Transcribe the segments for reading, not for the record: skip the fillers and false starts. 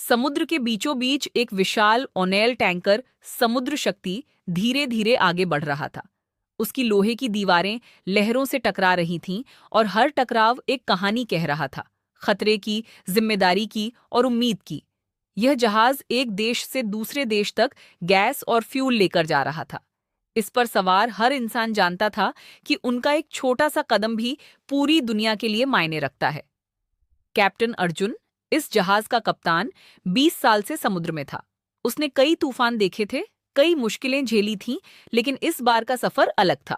समुद्र के बीचों बीच एक विशाल ओनेल टैंकर समुद्र शक्ति धीरे धीरे आगे बढ़ रहा था। उसकी लोहे की दीवारें लहरों से टकरा रही थीं और हर टकराव एक कहानी कह रहा था, खतरे की, जिम्मेदारी की और उम्मीद की। यह जहाज एक देश से दूसरे देश तक गैस और फ्यूल लेकर जा रहा था। इस पर सवार हर इंसान जानता था कि उनका एक छोटा सा कदम भी पूरी दुनिया के लिए मायने रखता है। कैप्टन अर्जुन, इस जहाज का कप्तान, 20 साल से समुद्र में था। उसने कई तूफान देखे थे, कई मुश्किलें झेली थीं, लेकिन इस बार का सफर अलग था।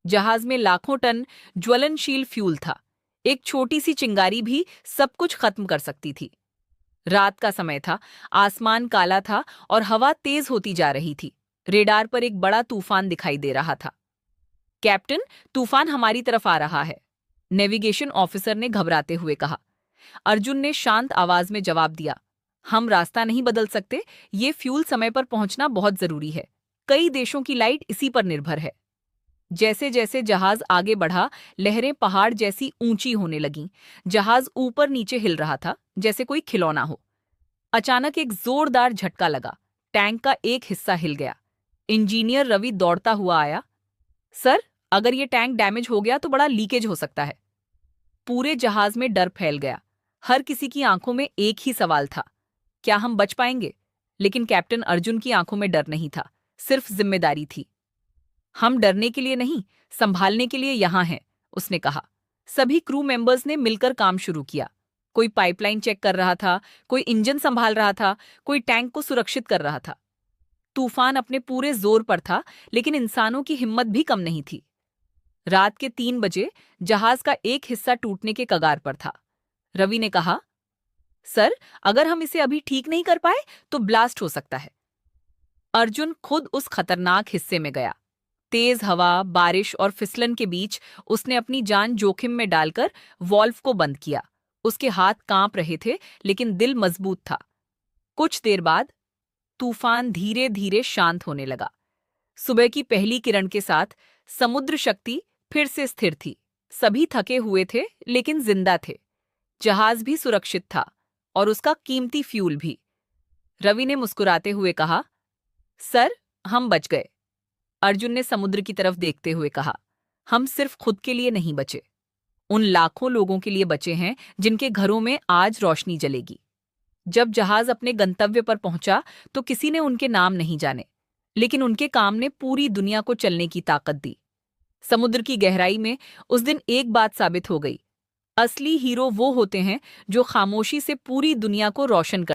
जहाज में लाखों टन ज्वलनशील फ्यूल था। एक छोटी सी चिंगारी भी सब कुछ खत्म कर सकती थी। रात का समय था, आसमान काला था और हवा तेज होती जा रही थी। रेडार पर एक बड़ा तूफान दिखाई दे रहा था। कैप्टन, तूफान हमारी तरफ आ रहा है, नेविगेशन ऑफिसर ने घबराते हुए कहा। अर्जुन ने शांत आवाज में जवाब दिया, हम रास्ता नहीं बदल सकते, ये फ्यूल समय पर पहुंचना बहुत जरूरी है। कई देशों की लाइट इसी पर निर्भर है। जैसे जैसे जहाज आगे बढ़ा, लहरें पहाड़ जैसी ऊंची होने लगीं। जहाज ऊपर नीचे हिल रहा था, जैसे कोई खिलौना हो। अचानक एक जोरदार झटका लगा। टैंक का एक हिस्सा हिल गया। इंजीनियर रवि दौड़ता हुआ आया। सर, अगर ये टैंक डैमेज हो गया तो बड़ा लीकेज हो सकता है। पूरे जहाज में डर फैल गया। हर किसी की आंखों में एक ही सवाल था, क्या हम बच पाएंगे? लेकिन कैप्टन अर्जुन की आंखों में डर नहीं था, सिर्फ जिम्मेदारी थी। हम डरने के लिए नहीं, संभालने के लिए यहां हैं, उसने कहा। सभी क्रू मेंबर्स ने मिलकर काम शुरू किया। कोई पाइपलाइन चेक कर रहा था, कोई इंजन संभाल रहा था, कोई टैंक को सुरक्षित कर रहा था। तूफान अपने पूरे जोर पर था, लेकिन इंसानों की हिम्मत भी कम नहीं थी। रात के 3 बजे जहाज का एक हिस्सा टूटने के कगार पर था। रवि ने कहा, सर, अगर हम इसे अभी ठीक नहीं कर पाए तो ब्लास्ट हो सकता है। अर्जुन खुद उस खतरनाक हिस्से में गया। तेज हवा, बारिश और फिसलन के बीच उसने अपनी जान जोखिम में डालकर वॉल्व को बंद किया। उसके हाथ कांप रहे थे, लेकिन दिल मजबूत था। कुछ देर बाद तूफान धीरे धीरे शांत होने लगा। सुबह की पहली किरण के साथ समुद्र शक्ति फिर से स्थिर थी। सभी थके हुए थे, लेकिन जिंदा थे। जहाज भी सुरक्षित था और उसका कीमती फ्यूल भी। रवि ने मुस्कुराते हुए कहा, सर, हम बच गए। अर्जुन ने समुद्र की तरफ देखते हुए कहा, हम सिर्फ खुद के लिए नहीं बचे, उन लाखों लोगों के लिए बचे हैं जिनके घरों में आज रोशनी जलेगी। जब जहाज अपने गंतव्य पर पहुंचा तो किसी ने उनके नाम नहीं जाने, लेकिन उनके काम ने पूरी दुनिया को चलने की ताकत दी। समुद्र की गहराई में उस दिन एक बात साबित हो गई, असली हीरो वो होते हैं जो खामोशी से पूरी दुनिया को रोशन कर